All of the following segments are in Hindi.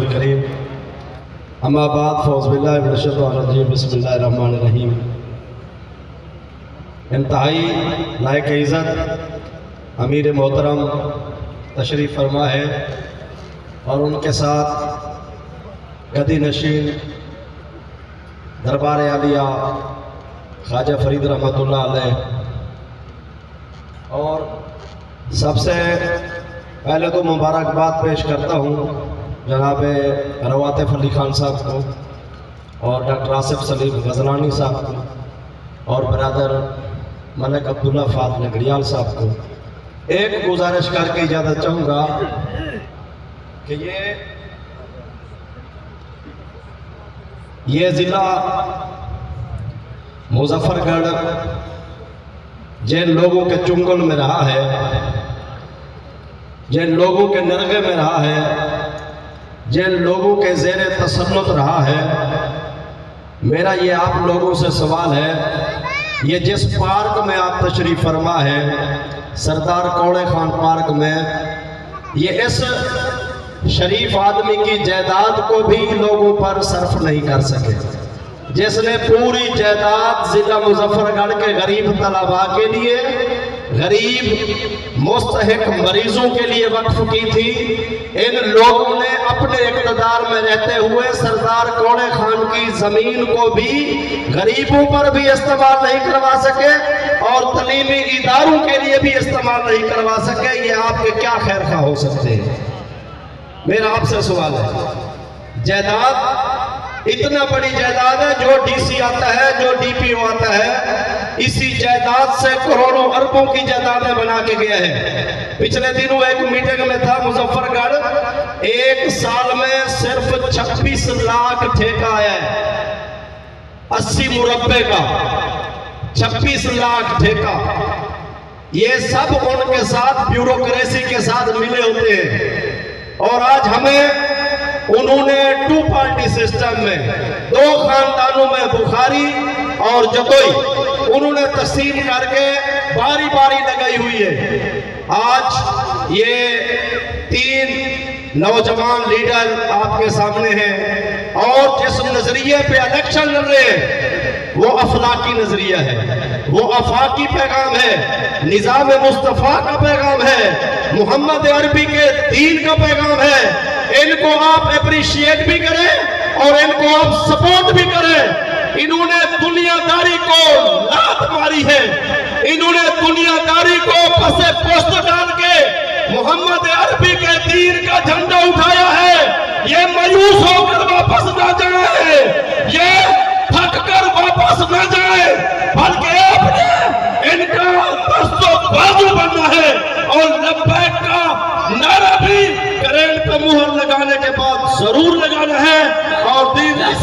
करीम अम्माबाद फ़ौज़बिल्लाहिमिनश्शैतानिर्रजीम बिस्मिल्लाहिर्रहमानिर्रहीम। इंतहाई लायक इज़्ज़त अमीर मोहतरम तशरीफ़ फरमा है और उनके साथ गदी नशीन दरबार आलिया ख्वाजा फरीद रहमतुल्लाह अलैह। और सबसे पहले तो मुबारकबाद पेश करता हूँ जनाब रवातिफ अली खान साहब को और डॉक्टर आसिफ सलीम गजलानी साहब को और बरादर मलिक अब्दुल्ला फाद नगरियाल साहब को। एक गुजारिश करके इजाज़त चाहूँगा कि ये ज़िला मुजफ्फरगढ़ जिन लोगों के चुंगल में रहा है, जिन लोगों के नरगे में रहा है, जिन लोगों के ज़ेर तसल्लुत रहा है, मेरा ये आप लोगों से सवाल है, ये जिस पार्क में आप तशरीफ़ फरमा है सरदार कौड़े खान पार्क में, ये इस शरीफ आदमी की जायदाद को भी लोगों पर सर्फ नहीं कर सके, जिसने पूरी जायदाद ज़िला मुजफ्फरगढ़ के गरीब तलबा के लिए, गरीब मुस्तहिक मरीजों के लिए वक्फ की थी। इन लोगों ने अपने इक़्तिदार में रहते हुए सरदार कौड़े खान की ज़मीन को भी गरीबों पर भी इस्तेमाल नहीं करवा सके और तलीमी इदारों के लिए भी इस्तेमाल नहीं करवा सके। ये आपके क्या खैर खा हो सकते हैं? मेरा आपसे सवाल है। जायदाद इतना बड़ी जायदाद है, जो डीसी आता है, जो डीपीओ आता है, इसी जायदाद से करोड़ों अरबों की जायदादें बना के गया है। पिछले दिनों एक मीटिंग में था मुजफ्फरगढ़, एक साल में सिर्फ 26 लाख ठेका आया है, 80 मुरब्बे का 26 लाख ठेका। ये सब उनके साथ ब्यूरोक्रेसी के साथ मिले होते हैं और आज हमें उन्होंने 2 पार्टी सिस्टम में 2 खानदानों में बुखारी और जतोई उन्होंने तकसीम करके बारी बारी लगाई हुई है। आज ये 3 नौजवान लीडर आपके सामने हैं और जिस नजरिए पे इलेक्शन लड़ रहे हैं वो अफलाकी नजरिया है, वो अफाकी पैगाम है, निज़ाम मुस्तफ़ा का पैगाम है, मोहम्मद अरबी के दीन का पैगाम है। इनको आप अप्रिशिएट भी करें और इनको आप सपोर्ट भी करें। इन्होंने दुनियादारी को लात मारी है, इन्होंने दुनियादारी को पसे पोस्ट डाल के मोहम्मद अरबी के दीन का झंडा उठाया है। ये मायूस होकर वापस ना जाए, ये थक कर वापस न जाए, बल्कि आपने इनका दस्तो बाजू बनना है और लब्बैक का नारा भी करेंट पर मुहर लगाने के बाद जरूर लगाना है और दीन की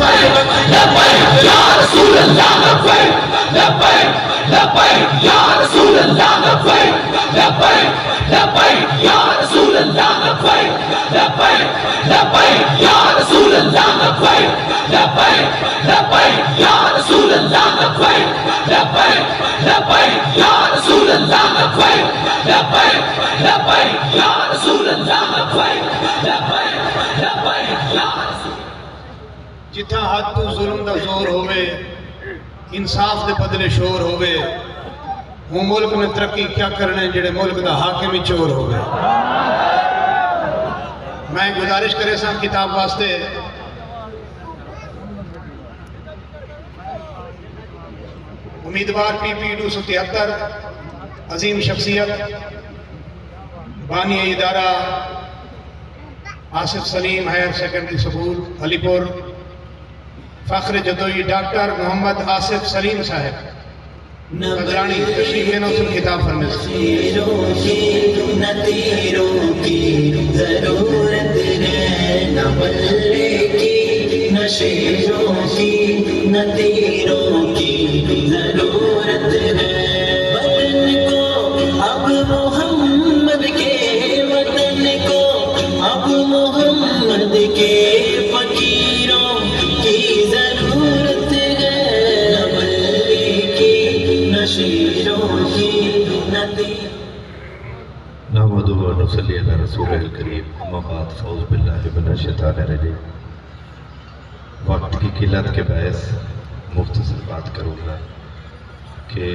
जिथा हद तू जुल्म दा जोर होवे, इंसाफ दे बदले शोर होवे, वो मुल्क में तरक्की क्या करने जेड़े मुल्क दा हाकिम ही चोर होवे। मैं गुजारिश करे सा किताब वास्ते उम्मीदवार PP 273 अजीम शख्सियत बानी इदारा Asif Saleem higher secondary school Alipur, फख्र जदोई डॉक्टर मोहम्मद आसिफ सलीम साहब नजरानी तशरीफ लेना उस किताब पढ़ने मोहम्मद के फकीर नसल्ली अला रसूलिल करीम अम्मा बाद फ़ौज़ बिल्लाहि मिनश शैतानिर रजीम। वक्त की किल्लत के बायस मुख्तसर बात करूँगा कि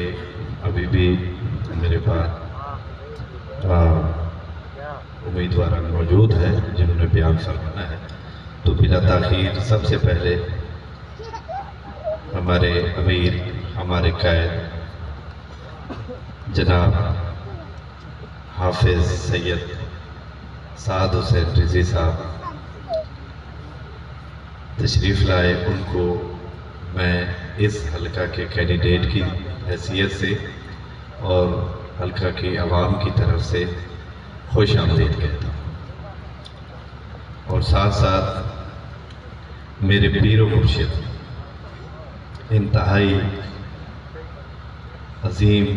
अभी भी मेरे पास उम्मीदवार मौजूद है जिन्होंने बयान फरमाना है। तो बिला ताख़ीर सबसे पहले हमारे अमीर, हमारे कायद जनाब हाफिज़ सैयद साद हुसैन रिज़ी साहब तशरीफ़ लाए। उनको मैं इस हल्का के कैंडिडेट की हैसियत से और हल्का की आवाम की तरफ से खुश आमदीद कहता हूँ। और साथ साथ मेरे पीर व मुर्शिद, इंतहाई अजीम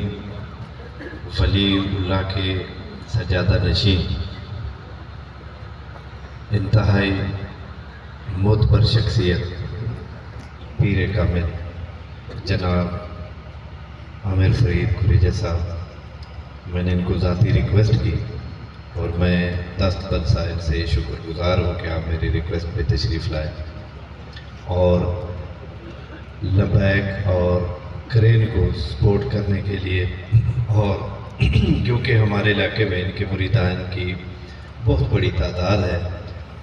वलीउल्लाह के सजादा नशीन, इंतहाई मोतबर शख्सियत पीर कामिल जनाब आमिर फरीद कुरेजा साहब, मैंने इनको ज़ाती रिक्वेस्ट की और मैं दस्तबद साहिब से शुक्रगुजार हूँ कि आप मेरी रिक्वेस्ट पे तशरीफ़ लाए और लबैक और क्रेन को सपोर्ट करने के लिए। और क्योंकि हमारे इलाके में इनके मुरीदान की बहुत बड़ी तादाद है,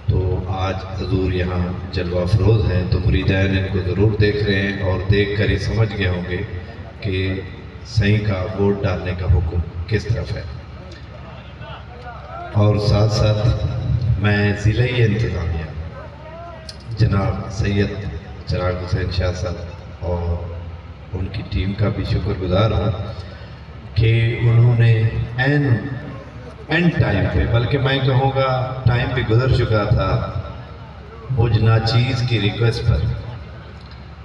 तो आज हजूर यहाँ जलवा फरोज़ हैं, तो मुरीदान इनको ज़रूर देख रहे हैं और देख कर ही समझ गए होंगे कि सही का वोट डालने का हुक्म किस तरफ है। और साथ साथ मैं ज़िले इंतज़ामिया जनाब सैयद चिराग हुसैन शाह साहब और उनकी टीम का भी शुक्रगुजार हूँ कि उन्होंने एंड टाइम पे, बल्कि मैं कहूँगा टाइम भी गुजर चुका था, मुझ नाचीज़ की रिक्वेस्ट पर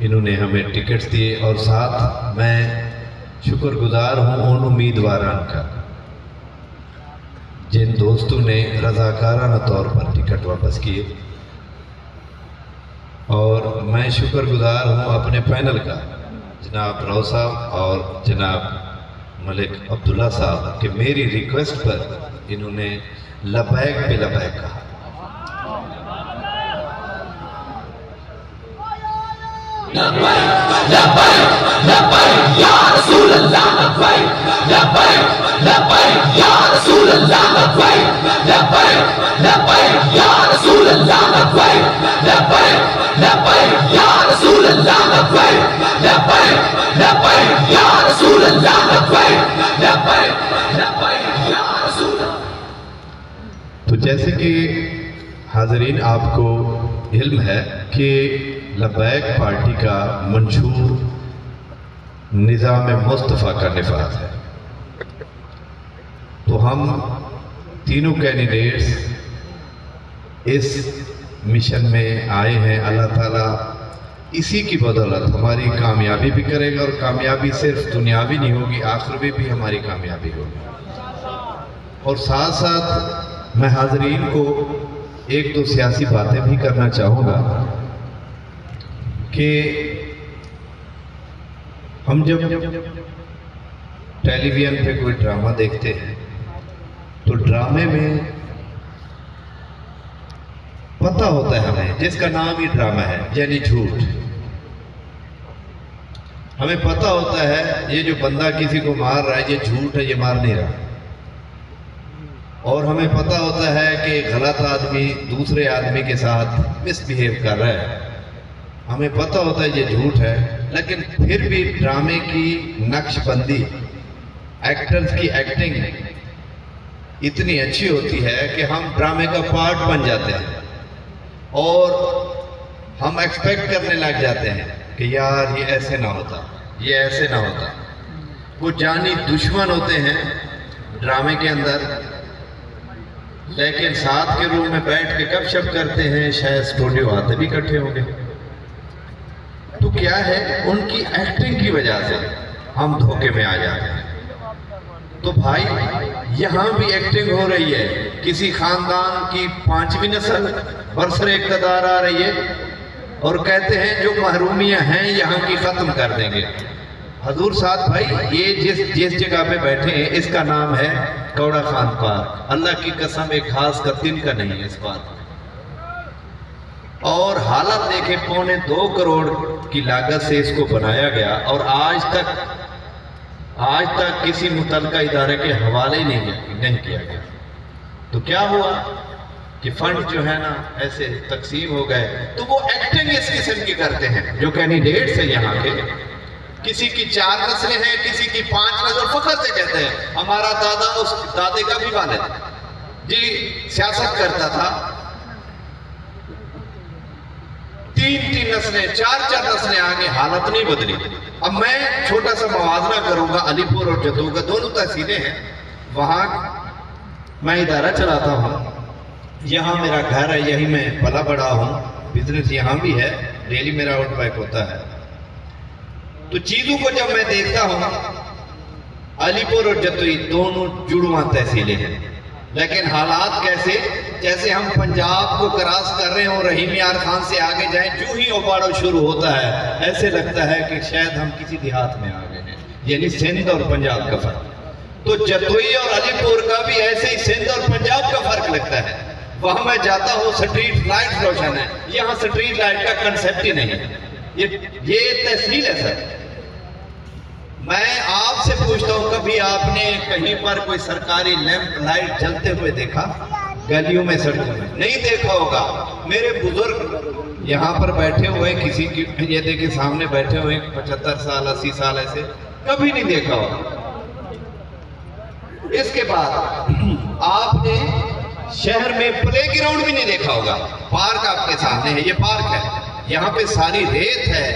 इन्होंने हमें टिकट्स दिए। और साथ मैं शुक्रगुजार हूँ उन उम्मीदवारान का जिन दोस्तों ने रज़ाकाराना तौर पर टिकट वापस किए। और मैं शुक्रगुजार हूँ अपने पैनल का, जनाब राव साहब और जनाब मलिक अब्दुल्ला साहब, कि मेरी रिक्वेस्ट पर इन्होंने लबैक पे लबैक कहा। तो जैसे कि हाज़रीन आपको इल्म है कि लबैक पार्टी का मंशूर निज़ाम मुस्तफ़ा का निफाज है, तो हम तीनों कैंडिडेट्स इस मिशन में आए हैं। अल्लाह ताला इसी की बदौलत हमारी कामयाबी भी करेगा और कामयाबी सिर्फ दुनियावी नहीं होगी, आखिरवी भी हमारी कामयाबी होगी। और साथ साथ मैं हाज़रीन को एक दो सियासी बातें भी करना चाहूँगा कि हम जब टेलीविज़न पे कोई ड्रामा देखते हैं तो ड्रामे में पता होता है हमें, जिसका नाम ही ड्रामा है यानी झूठ, हमें पता होता है ये जो बंदा किसी को मार रहा है ये झूठ है, ये मार नहीं रहा। और हमें पता होता है कि गलत आदमी दूसरे आदमी के साथ मिसबिहेव कर रहा है, हमें पता होता है ये झूठ है, लेकिन फिर भी ड्रामे की नक्शबंदी, एक्टर्स की एक्टिंग इतनी अच्छी होती है कि हम ड्रामे का पार्ट बन जाते हैं और हम एक्सपेक्ट करने लग जाते हैं कि यार ये ऐसे ना होता, ये ऐसे ना होता। वो जानी दुश्मन होते हैं ड्रामे के अंदर, लेकिन साथ के रूम में बैठ के गपशप करते हैं, शायद स्टूडियो आते भी इकट्ठे होंगे। तो क्या है, उनकी एक्टिंग की वजह से हम धोखे में आ जाते हैं। तो भाई यहाँ भी एक्टिंग हो रही है, किसी खानदान की 5वीं नस्ल बरसर इक़्तिदार आ रही है और कहते हैं जो महरूमियाँ हैं यहाँ की ख़त्म कर देंगे। हजूर साहब भाई, ये जिस जगह पे बैठे हैं इसका नाम है कौड़ा खान पार्क। अल्लाह की कसम एक खास का दिन का नहीं है इस पार्क। और हालत देखे, 2.25 करोड़ की लागत से इसको बनाया गया और आज तक किसी मुतलका इदारे के हवाले ही नहीं किया गया। तो क्या हुआ कि फंड जो है ना ऐसे तकसीम हो गए। तो वो एक्टिंग इस किस्म की करते हैं जो कैंडिडेट्स हैं यहाँ के, किसी की 4 नस्लें हैं, किसी की 5 नस्ल, फखर से कहते हैं हमारा दादा उस दादे का भी वालिद जी सियासत करता था, 3 नस्लें 4 नस्लें आगे, हालत नहीं बदली। अब मैं छोटा सा मुवाजना करूंगा, अलीपुर और जदू का दोनों तहसीलें हैं, वहां मैं इदारा चलाता हूं, यहाँ मेरा घर है, यही मैं पला बड़ा हूँ, बिजनेस यहाँ भी है, डेली मेरा आउटबैक होता है। तो चीजों को जब मैं देखता हूँ, अलीपुर और जतोई दोनों जुड़वा तहसीलें हैं, लेकिन हालात कैसे, जैसे हम पंजाब को क्रॉस कर रहे हो, रहीम यार खान से आगे जाएं, जो ही ओबाड़ो शुरू होता है ऐसे लगता है कि शायद हम किसी देहात में आ गए हैं, यानी सिंध और पंजाब का फर्क। तो जतोई और अलीपुर का भी ऐसे ही सिंध और पंजाब का फर्क लगता है। वहां मैं जाता हूँ, स्ट्रीट लाइट रोशन है, यहाँ स्ट्रीट लाइट का कंसेप्ट ही नहीं है। ये तहसील है सर। मैं आपसे पूछता हूँ, कभी आपने कहीं पर कोई सरकारी लैंप लाइट जलते हुए देखा? गलियों में, सड़कों में नहीं देखा होगा। मेरे बुजुर्ग यहाँ पर बैठे हुए, किसी की ये देखिए सामने बैठे हुए 75 साल 80 साल ऐसे, कभी नहीं देखा होगा। इसके बाद आपने शहर में प्ले ग्राउंड भी नहीं देखा होगा। पार्क आपके सामने है, ये पार्क है, यहाँ पे सारी रेत है,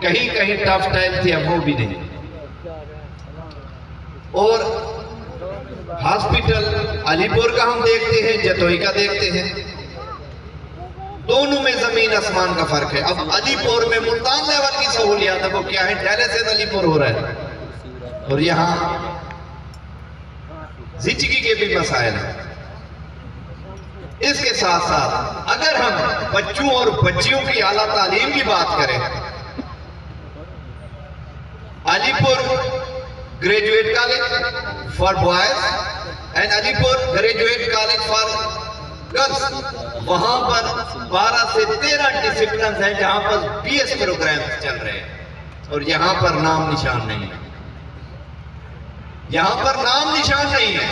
कहीं कहीं टफ टाइल थी, अब वो भी नहीं। और हॉस्पिटल अलीपुर का हम देखते हैं, जतोई का देखते हैं, दोनों में जमीन आसमान का फर्क है। अब अलीपुर में मुल्तान लेवल की सहूलियात है, वो क्या है, डायलिसिस अलीपुर हो रहा है, और यहाँ जिंदगी के भी मसाइल हैं। इसके साथ साथ अगर हम बच्चों और बच्चियों की आला तालीम की बात करें, Alipur graduate college for boys and Alipur graduate college for girls, वहां पर 12 से 13 डिसिप्लिन हैं जहां पर BS प्रोग्राम चल रहे हैं, और यहां पर नाम निशान नहीं है। यहां पर नाम निशान नहीं है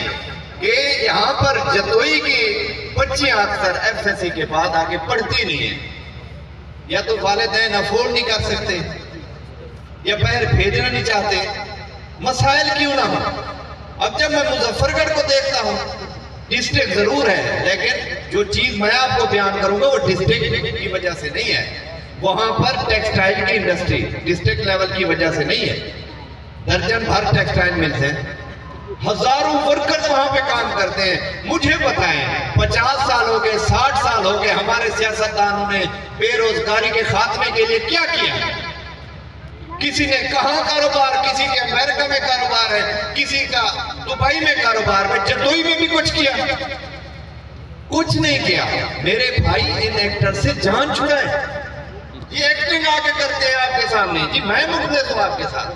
कि यहां पर जतोई की बच्चियां अक्सर FSC के बाद आगे पढ़ती नहीं है, या तो वालिदैन अफोर्ड नहीं कर सकते, या पैर भेजना नहीं चाहते, मसाइल क्यों ना हो। अब जब मैं मुजफ्फरगढ़ को देखता हूँ, डिस्ट्रिक्ट जरूर है, लेकिन जो चीज मैं आपको बयान करूंगा वो डिस्ट्रिक्ट की वजह से नहीं है। वहां पर टेक्सटाइल की इंडस्ट्री डिस्ट्रिक्ट लेवल की वजह से नहीं है, दर्जन भर टेक्सटाइल मिल्स हैं, हजारों वर्कर्स वहां पे काम करते हैं। मुझे बताएं, 50 साल हो गए, 60 साल हो गए, हमारे सियासतदानों ने बेरोजगारी के खात्मे के लिए क्या किया? किसी ने कहा कारोबार, किसी के अमेरिका में कारोबार है, किसी का दुबई में कारोबार में, जतोई में भी कुछ किया? कुछ नहीं किया। मेरे भाई, इन एक्टर से जान छुड़ाए। ये एक्टिंग आके करते हैं आपके सामने, जी मैं मुखलिस हूं आपके साथ,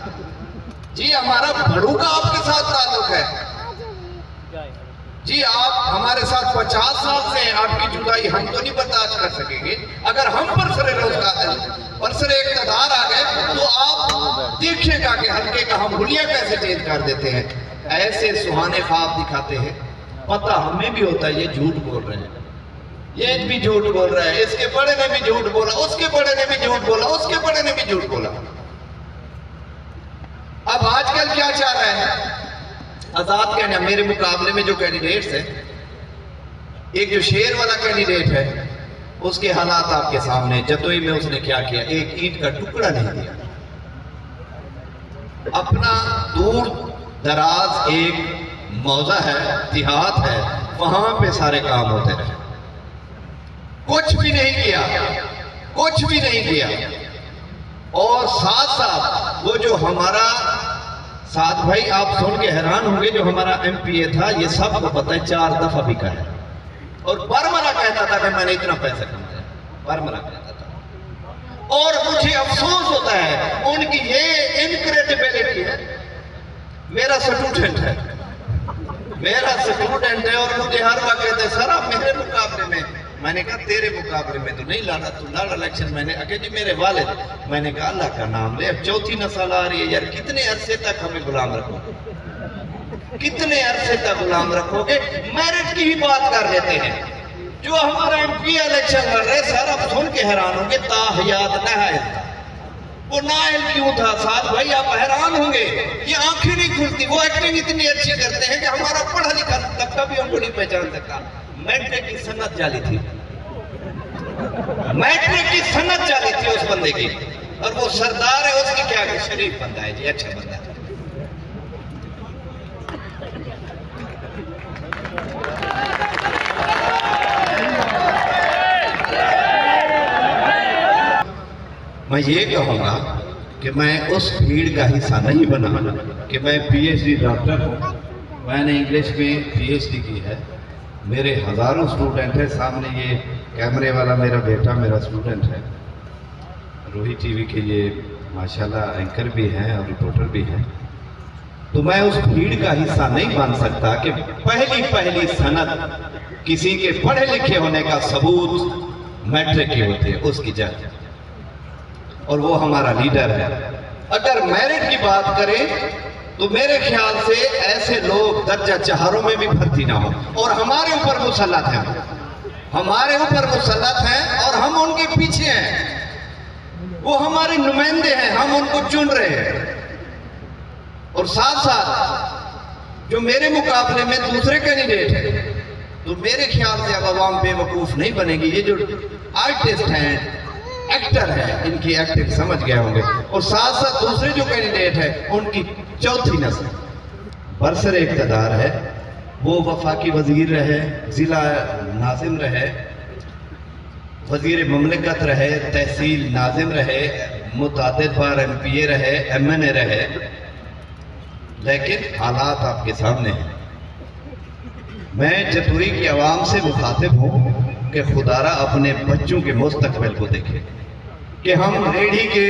जी हमारा बड़ों का आपके साथ ताल्लुक है, जी आप हमारे साथ 50 साल से हैं, आपकी जुदाई हम तो नहीं बर्दाश्त कर सकेंगे। अगर हम परसरे इक़्तिदार आ गए तो आप देखिएगा कि हल्के का हम हुलिया कैसे चेंज कर देते हैं। ऐसे सुहाने ख्वाब दिखाते हैं, पता हमें भी होता है ये झूठ बोल रहे हैं, ये भी झूठ बोल रहा है, इसके बड़े ने भी झूठ बोला, उसके बड़े ने भी झूठ बोला, उसके बड़े ने भी झूठ बोला। अब आजकल क्या चाह रहा है, आजाद कहना, मेरे मुकाबले में जो कैंडिडेट्स हैं, एक जो शेर वाला कैंडिडेट है उसके हालात आपके सामने। जतोई में उसने क्या किया, एक ईंट का टुकड़ा नहीं दिया। अपना दूर दराज एक मौजा है, देहात है, वहां पे सारे काम होते रहे, कुछ भी नहीं किया, कुछ भी नहीं किया। और साथ साथ वो जो हमारा साथ भाई, आप सुन के हैरान होंगे, जो हमारा MPA था, ये सबको पता है, 4 दफा बिका है, और बरमरा कहता था कि मैंने इतना पैसा कमाया, बरमरा कहता था। और मुझे अफसोस होता है उनकी ये इनक्रेडिबिलिटी है। मेरा स्टूडेंट है और मुझे हर वक्त कहते हैं सर आप मेरे मुकाबले में, मैंने कहा तेरे मुकाबले में तो नहीं लाना, तू लड़ इलेक्शन। मैंने कहा जी मेरे वालिद, मैंने कहा अल्लाह का नाम ले, अब चौथी नस्ल आ रही है यार, कितने अरसे तक हमें गुलाम रखोगे, कितने अरसे तक गुलाम रखोगे। मेरिट की ही बात कर लेते हैं, जो हमारा एमपी इलेक्शन लड़ रहे सर, अब सुन के हैरान होंगे, ताहयात नाहिल था। वो नाहिल क्यों था साथ भाई, आप हैरान होंगे, ये आंखें नहीं खुलती। वो एक्टिंग इतनी अच्छी करते हैं कि हमारा पढ़ा लिखा तबका भी हमको नहीं पहचान सकता। मैट्रिक की सनत जाली थी, मैट्रिक की सनत जाली थी उस बंदे की, और वो सरदार है, उसकी क्या शरीफ बंदा है जी, अच्छा बंदा है। मैं ये कहूँगा कि मैं उस भीड़ का हिस्सा नहीं बना कि मैं पीएचडी डॉक्टर हूँ। मैंने इंग्लिश में पीएचडी की है, मेरे हज़ारों स्टूडेंट हैं। सामने ये कैमरे वाला मेरा बेटा मेरा स्टूडेंट है, रोही टीवी के ये माशाल्लाह एंकर भी हैं और रिपोर्टर भी हैं। तो मैं उस भीड़ का हिस्सा नहीं बन सकता कि पहली सनद किसी के पढ़े लिखे होने का सबूत मैट्रिक के होते हैं, उसकी जगह, और वो हमारा लीडर है। अगर मेरिट की बात करें तो मेरे ख्याल से ऐसे लोग दर्जा चहारों में भी भर्ती ना हो, और हमारे ऊपर मुसल्लत हैं, हमारे ऊपर मुसल्लत हैं और हम उनके पीछे हैं। वो हमारे नुमाइंदे हैं, हम उनको चुन रहे हैं। और साथ साथ जो मेरे मुकाबले में दूसरे कैंडिडेट हैं, तो मेरे ख्याल से अब अवाम बेवकूफ नहीं बनेगी। ये जो आर्टिस्ट हैं, एक्टर है, इनकी एक्टिंग समझ गए होंगे। और साथ साथ दूसरे जो कैंडिडेट है उनकी चौथी नस्ल बरसर इक़्तिदार है, वो वफाकी वजीर रहे, जिला नाजिम रहे, वजीर ममलिकत रहे, तहसील नाजिम रहे, मुतादिद बार एमपीए रहे, एमएनए रहे, लेकिन हालात आपके सामने हैं। मैं जतोई की आवाम से मुखातिब हूँ कि खुदारा अपने बच्चों के मुस्तकबिल को देखे, कि हम रेडी के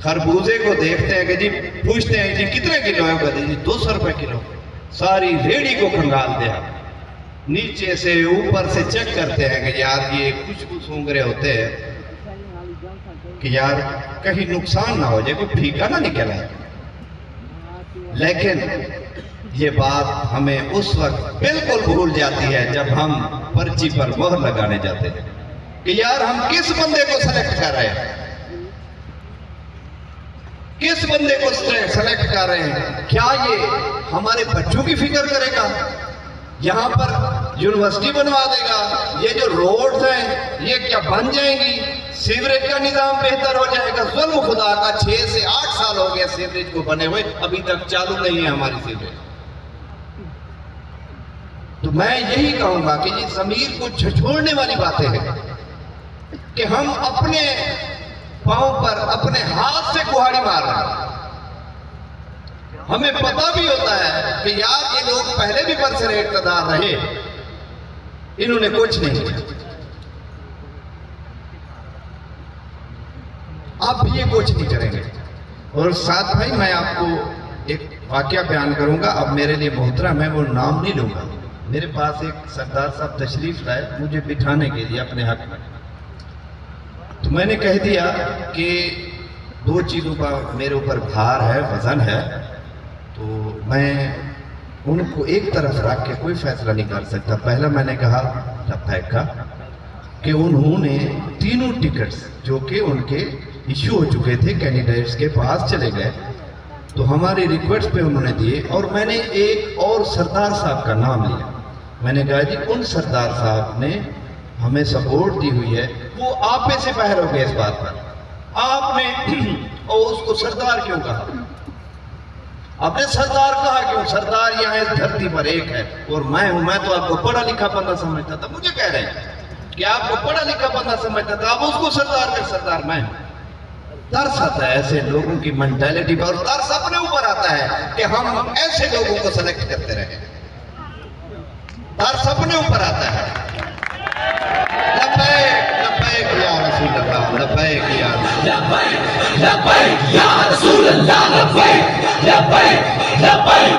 खरबूजे को देखते हैं कि जी पूछते हैं जी कितने किलो है, कहते जी 200 रुपए किलो, सारी रेडी को खंगाल दिया, नीचे से ऊपर से चेक करते हैं कि यार ये खुशबू सूंघ रहे होते हैं कि यार कहीं नुकसान ना हो जाए, कोई फीका ना निकल आए। लेकिन ये बात हमें उस वक्त बिल्कुल भूल जाती है जब हम पर्ची पर मोहर लगाने जाते हैं कि यार हम किस बंदे को सेलेक्ट कर रहे हैं, किस बंदे को सेलेक्ट कर रहे हैं। क्या ये हमारे बच्चों की फिक्र करेगा, यहाँ पर यूनिवर्सिटी बनवा देगा, ये जो रोड्स हैं ये क्या बन जाएंगी, सीवरेज का निजाम बेहतर हो जाएगा। जुल्म खुदा का 6 से 8 साल हो गया सीवरेज को बने हुए, अभी तक चालू नहीं है हमारी सीवरेज। तो मैं यही कहूंगा कि ये ज़मीर को झकझोरने वाली बातें हैं कि हम अपने पांव पर अपने हाथ से कुहाड़ी मार रहे हैं। हमें पता भी होता है कि यार ये लोग पहले भी बरसरे इक़्तिदार रहे, इन्होंने कुछ नहीं किया, अब भी ये कुछ नहीं करेंगे। और साथ भाई मैं आपको एक वाकया बयान करूंगा, अब मेरे लिए मोहतरम है, वो नाम नहीं लूंगा। मेरे पास एक सरदार साहब तशरीफ लाए मुझे बिठाने के लिए अपने हक में, तो मैंने कह दिया कि 2 चीज़ों का मेरे ऊपर भार है, वजन है, तो मैं उनको एक तरफ रख के कोई फैसला नहीं कर सकता। पहला मैंने कहा लब्बैक का कि उन्होंने तीनों टिकट्स जो कि उनके इशू हो चुके थे कैंडिडेट्स के पास चले गए, तो हमारी रिक्वेस्ट पे उन्होंने दिए। और मैंने एक और सरदार साहब का नाम लिया, मैंने कहा जी उन सरदार साहब ने हमें सपोर्ट दी हुई है, वो आपे से बाहर हो गए इस बात पर, आपने और उसको सरदार क्यों कहा, आपने सरदार कहा क्यों? सरदार यहाँ इस धरती पर एक है और मैं हूं। मैं तो आपको पढ़ा लिखा बंदा समझता था, मुझे कह रहे हैं कि आपको पढ़ा लिखा बंदा समझता था, आप उसको सरदार कर, सरदार मैं। तरस आता है ऐसे लोगों की मेंटालिटी पर, और तरस अपने ऊपर आता है कि हम ऐसे लोगों को सेलेक्ट करते रहे, तरस अपने ऊपर आता है। लब्बैक लब्बैक या रसूल अल्लाह, लब्बैक। लब्बैक लब्बैक या रसूल अल्लाह लब्बैक लब्बैक लब्बैक